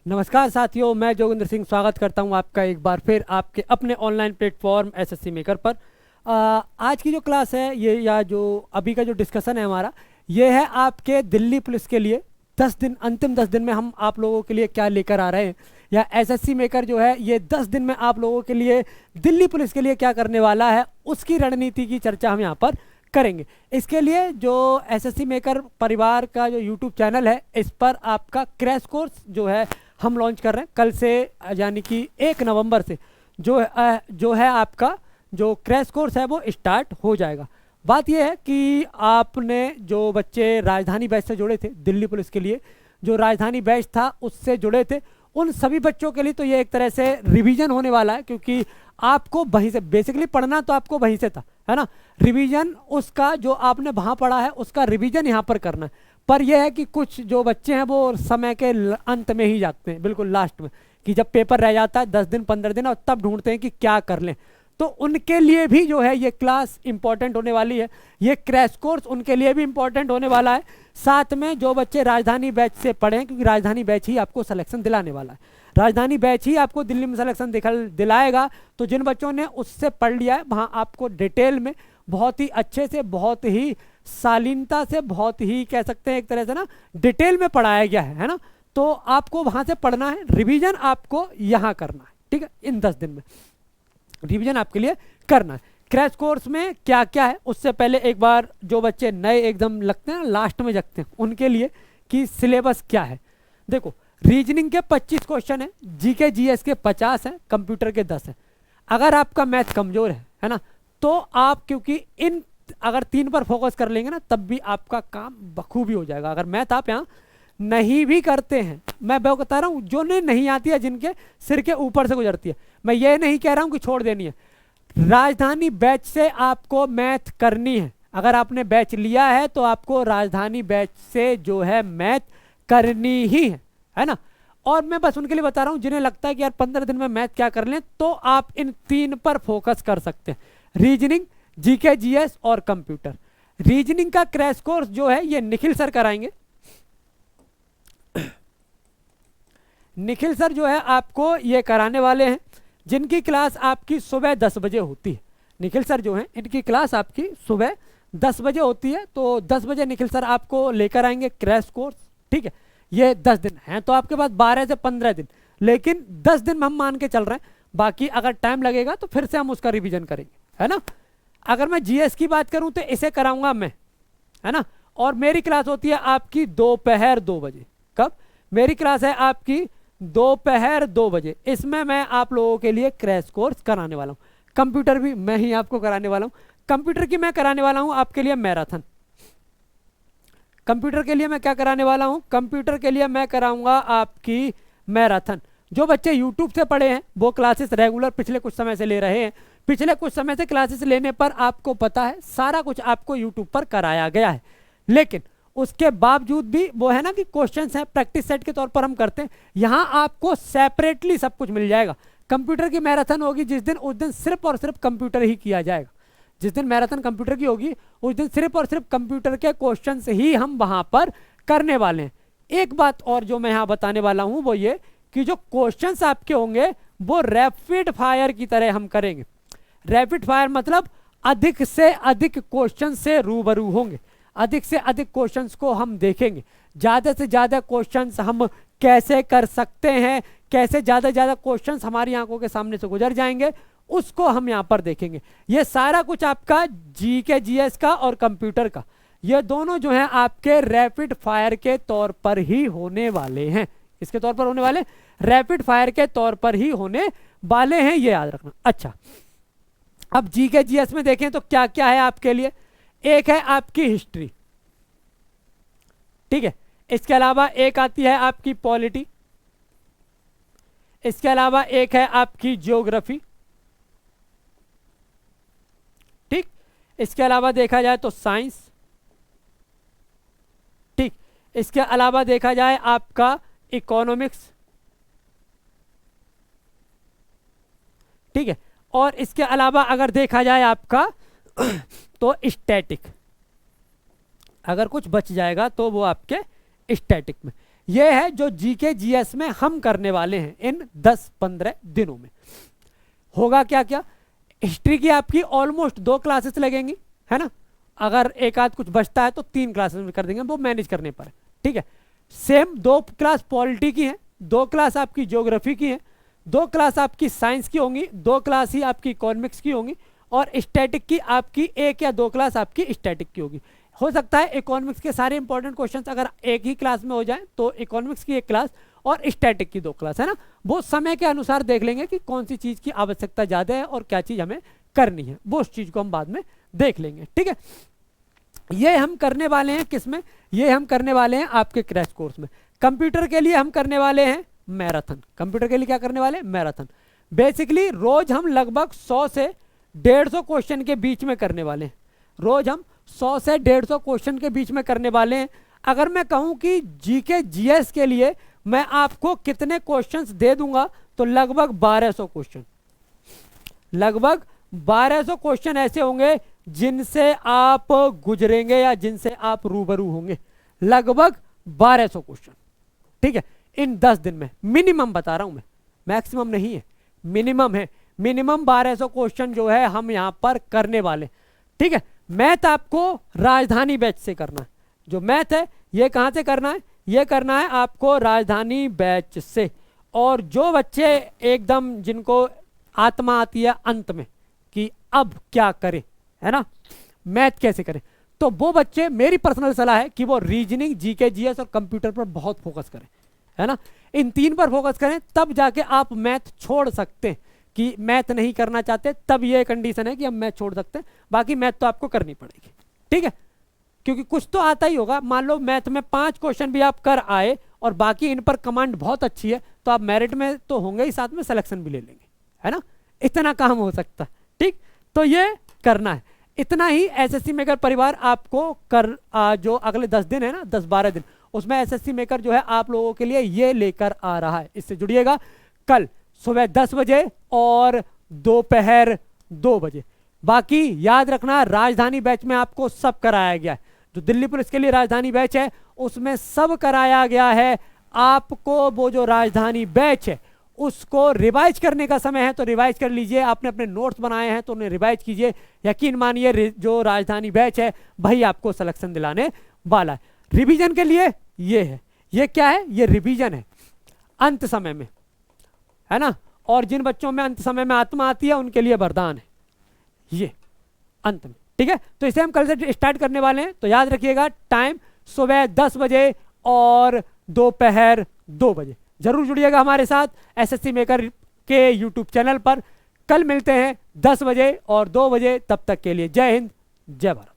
नमस्कार साथियों, मैं जोगिंदर सिंह स्वागत करता हूं आपका एक बार फिर आपके अपने ऑनलाइन प्लेटफॉर्म एसएससी मेकर पर। आज की जो क्लास है ये या जो अभी का जो डिस्कशन है हमारा, ये है आपके दिल्ली पुलिस के लिए 10 दिन, अंतिम 10 दिन में हम आप लोगों के लिए क्या लेकर आ रहे हैं, या एसएससी मेकर जो है ये 10 दिन में आप लोगों के लिए दिल्ली पुलिस के लिए क्या करने वाला है, उसकी रणनीति की चर्चा हम यहाँ पर करेंगे। इसके लिए जो एसएससी मेकर परिवार का जो यूट्यूब चैनल है, इस पर आपका क्रैश कोर्स जो है हम लॉन्च कर रहे हैं कल से, यानी कि 1 नवंबर से जो है आपका जो क्रैश कोर्स है वो स्टार्ट हो जाएगा। बात यह है कि आपने जो बच्चे राजधानी बैच से जुड़े थे, दिल्ली पुलिस के लिए जो राजधानी बैच था उससे जुड़े थे, उन सभी बच्चों के लिए तो ये एक तरह से रिवीजन होने वाला है, क्योंकि आपको वहीं से बेसिकली पढ़ना तो आपको वहीं से था, है ना। रिवीजन उसका जो आपने वहाँ पढ़ा है उसका रिवीजन यहाँ पर करना है। पर यह है कि कुछ जो बच्चे हैं वो समय के अंत में ही जाते हैं, बिल्कुल लास्ट में, कि जब पेपर रह जाता है 10 दिन 15 दिन, और तब ढूंढते हैं कि क्या कर लें। तो उनके लिए भी जो है ये क्लास इंपॉर्टेंट होने वाली है, ये क्रैश कोर्स उनके लिए भी इंपॉर्टेंट होने वाला है। साथ में जो बच्चे राजधानी बैच से पढ़ें, क्योंकि राजधानी बैच ही आपको सिलेक्शन दिलाने वाला है, राजधानी बैच ही आपको दिल्ली में सिलेक्शन दिलाएगा। तो जिन बच्चों ने उससे पढ़ लिया है, वहाँ आपको डिटेल में बहुत ही अच्छे से, बहुत ही शालीनता से, बहुत ही कह सकते हैं एक तरह से ना, डिटेल में पढ़ाया गया है ना। तो आपको वहाँ से पढ़ना है, रिवीजन आपको यहाँ करना है, ठीक है। इन 10 दिन में रिवीजन आपके लिए करना है। क्रैश कोर्स में क्या क्या है, उससे पहले एक बार जो बच्चे नए एकदम लगते हैं, लास्ट में जगते हैं, उनके लिए कि सिलेबस क्या है। देखो, रीजनिंग के 25 क्वेश्चन है, जीके जीएस के 50 हैं, कंप्यूटर के 10 हैं। अगर आपका मैथ कमजोर है ना, तो आप क्योंकि इन अगर 3 पर फोकस कर लेंगे ना, तब भी आपका काम बखूबी हो जाएगा। अगर मैथ आप यहाँ नहीं भी करते हैं, मैं वो बता रहा हूँ जो नहीं आती है, जिनके सिर के ऊपर से गुजरती है, मैं ये नहीं कह रहा हूँ कि छोड़ देनी है। राजधानी बैच से आपको मैथ करनी है। अगर आपने बैच लिया है तो आपको राजधानी बैच से जो है मैथ करनी ही है ना। और मैं बस उनके लिए बता रहा हूँ जिन्हें लगता है कि यार 15 दिन में मैथ क्या कर लें, तो आप इन 3 पर फोकस कर सकते हैं, रीजनिंग, जीके जीएस और कंप्यूटर। रीजनिंग का क्रैश कोर्स जो है ये निखिल सर कराएंगे। निखिल सर जो है आपको ये कराने वाले हैं, जिनकी क्लास आपकी सुबह 10 बजे होती है। निखिल सर जो हैं इनकी क्लास आपकी सुबह 10 बजे होती है, तो 10 बजे निखिल सर आपको लेकर आएंगे क्रैश कोर्स, ठीक है। ये 10 दिन हैं तो आपके पास 12 से 15 दिन, लेकिन 10 दिन में हम मान के चल रहे हैं। बाकी अगर टाइम लगेगा तो फिर से हम उसका रिवीजन करेंगे, है ना। अगर मैं जीएस की बात करूं तो इसे कराऊंगा मैं, है ना। और मेरी क्लास होती है आपकी दोपहर 2 बजे। कब? मेरी क्लास है आपकी दोपहर 2 बजे। इसमें मैं आप लोगों के लिए क्रैश कोर्स कराने वाला हूँ। कंप्यूटर भी मैं ही आपको कराने वाला हूँ। कंप्यूटर की मैं कराने वाला हूँ आपके लिए मैराथन। कंप्यूटर के लिए मैं क्या कराने वाला हूँ? कंप्यूटर के लिए मैं कराऊंगा आपकी मैराथन। जो बच्चे यूट्यूब से पढ़े हैं वो क्लासेस रेगुलर पिछले कुछ समय से ले रहे हैं। पिछले कुछ समय से क्लासेस लेने पर आपको पता है सारा कुछ आपको यूट्यूब पर कराया गया है, लेकिन उसके बावजूद भी वो है ना कि क्वेश्चंस हैं, प्रैक्टिस सेट के तौर पर हम करते हैं। यहाँ आपको सेपरेटली सब कुछ मिल जाएगा। कंप्यूटर की मैराथन होगी जिस दिन, उस दिन सिर्फ और सिर्फ कंप्यूटर ही किया जाएगा। जिस दिन मैराथन कंप्यूटर की होगी उस दिन सिर्फ और सिर्फ कंप्यूटर के क्वेश्चंस ही हम वहां पर करने वाले हैं। एक बात और जो मैं यहाँ बताने वाला हूँ वो ये कि जो क्वेश्चंस आपके होंगे वो रैपिड फायर की तरह हम करेंगे। रैपिड फायर मतलब अधिक से अधिक क्वेश्चन से रूबरू होंगे, अधिक से अधिक क्वेश्चंस को हम देखेंगे, ज़्यादा से ज़्यादा क्वेश्चंस हम कैसे कर सकते हैं, कैसे ज़्यादा ज़्यादा क्वेश्चंस हमारी आंखों के सामने से गुजर जाएंगे, उसको हम यहाँ पर देखेंगे। ये सारा कुछ आपका जीके जीएस का और कंप्यूटर का, ये दोनों जो हैं आपके रैपिड फायर के तौर पर ही होने वाले हैं। इसके तौर पर होने वाले, रैपिड फायर के तौर पर ही होने वाले हैं, ये याद रखना। अच्छा, अब जीके जीएस में देखें तो क्या क्या है आपके लिए। एक है आपकी हिस्ट्री, ठीक है। इसके अलावा एक आती है आपकी पॉलिटी। इसके अलावा एक है आपकी ज्योग्राफी, ठीक। इसके अलावा देखा जाए तो साइंस, ठीक। इसके अलावा देखा जाए आपका इकोनॉमिक्स, ठीक है। और इसके अलावा अगर देखा जाए आपका तो स्टैटिक, अगर कुछ बच जाएगा तो वो आपके स्टैटिक में। ये है जो जीके जीएस में हम करने वाले हैं इन 10-15 दिनों में। होगा क्या क्या, हिस्ट्री की आपकी ऑलमोस्ट 2 क्लासेस लगेंगी, है ना। अगर एक आध कुछ बचता है तो 3 क्लासेस में कर देंगे, वो मैनेज करने पर है, ठीक है। सेम 2 क्लास पॉलिटी की हैं, 2 क्लास आपकी ज्योग्राफी की हैं, 2 क्लास आपकी साइंस की होंगी, 2 क्लास ही आपकी इकोनॉमिक्स की होंगी, और स्टैटिक की आपकी 1 या 2 क्लास आपकी स्टैटिक की होगी। हो सकता है इकोनॉमिक्स के सारे इंपॉर्टेंट क्वेश्चंस अगर एक ही क्लास में हो जाए तो इकोनॉमिक्स की 1 क्लास और स्टैटिक की 2 क्लास, है ना। वो समय के अनुसार देख लेंगे कि कौन सी चीज़ की आवश्यकता ज़्यादा है और क्या चीज़ हमें करनी है, वो उस चीज़ को हम बाद में देख लेंगे, ठीक है। ये हम करने वाले हैं किस में, ये हम करने वाले हैं आपके क्रैश कोर्स में। कंप्यूटर के लिए हम करने वाले हैं मैराथन। कंप्यूटर के लिए क्या करने वाले हैं, मैराथन। बेसिकली रोज हम लगभग 100 से 150 क्वेश्चन के बीच में करने वाले हैं। रोज हम 100 से 150 क्वेश्चन के बीच में करने वाले हैं। अगर मैं कहूं कि जीके जीएस के लिए मैं आपको कितने क्वेश्चंस दे दूंगा तो लगभग 1200 क्वेश्चन, लगभग 1200 क्वेश्चन ऐसे होंगे जिनसे आप गुजरेंगे या जिनसे आप रूबरू होंगे, लगभग 1200 क्वेश्चन, ठीक है, इन 10 दिन में। मिनिमम बता रहा हूं मैं, मैक्सिमम नहीं है, मिनिमम है। मिनिमम 1200 क्वेश्चन जो है हम यहां पर करने वाले, ठीक है। मैथ आपको राजधानी बैच से करना है। जो मैथ है ये कहां से करना है, ये करना है आपको राजधानी बैच से। और जो बच्चे एकदम जिनको आत्मा आती है अंत में कि अब क्या करें, है ना, मैथ कैसे करें, तो वो बच्चे, मेरी पर्सनल सलाह है कि वो रीजनिंग, जीके जीएस और कंप्यूटर पर बहुत फोकस करें, है ना। इन 3 पर फोकस करें, तब जाके आप मैथ छोड़ सकते हैं। कि मैथ नहीं करना चाहते तब ये कंडीशन है कि हम मैथ छोड़ सकते हैं, बाकी मैथ तो आपको करनी पड़ेगी, ठीक है, क्योंकि कुछ तो आता ही होगा। मान लो मैथ में 5 क्वेश्चन भी आप कर आए और बाकी इन पर कमांड बहुत अच्छी है तो आप मेरिट में तो होंगे ही, साथ में सिलेक्शन भी ले लेंगे, है ना। इतना काम हो सकता है, ठीक। तो ये करना है, इतना ही। एसएससी मेकर परिवार आपको जो अगले 10 दिन है ना, 10-12 दिन, उसमें एसएससी मेकर जो है आप लोगों के लिए ये लेकर आ रहा है। इससे जुड़िएगा कल सुबह 10 बजे और दोपहर 2 बजे। बाकी याद रखना, राजधानी बैच में आपको सब कराया गया है। जो दिल्ली पुलिस के लिए राजधानी बैच है उसमें सब कराया गया है आपको। वो जो राजधानी बैच है उसको रिवाइज करने का समय है तो रिवाइज कर लीजिए। आपने अपने नोट्स बनाए हैं तो उन्हें रिवाइज कीजिए। यकीन मानिए जो राजधानी बैच है भाई आपको सिलेक्शन दिलाने वाला है। रिवीजन के लिए ये है, ये क्या है, ये रिवीजन है अंत समय में, है ना। और जिन बच्चों में अंत समय में आत्मा आती है उनके लिए वरदान है ये अंत में, ठीक है। तो इसे हम कल से स्टार्ट करने वाले हैं। तो याद रखिएगा, टाइम सुबह 10 बजे और दोपहर 2 बजे। जरूर जुड़िएगा हमारे साथ एसएससी मेकर के यूट्यूब चैनल पर। कल मिलते हैं 10 बजे और 2 बजे। तब तक के लिए जय हिंद, जय भारत।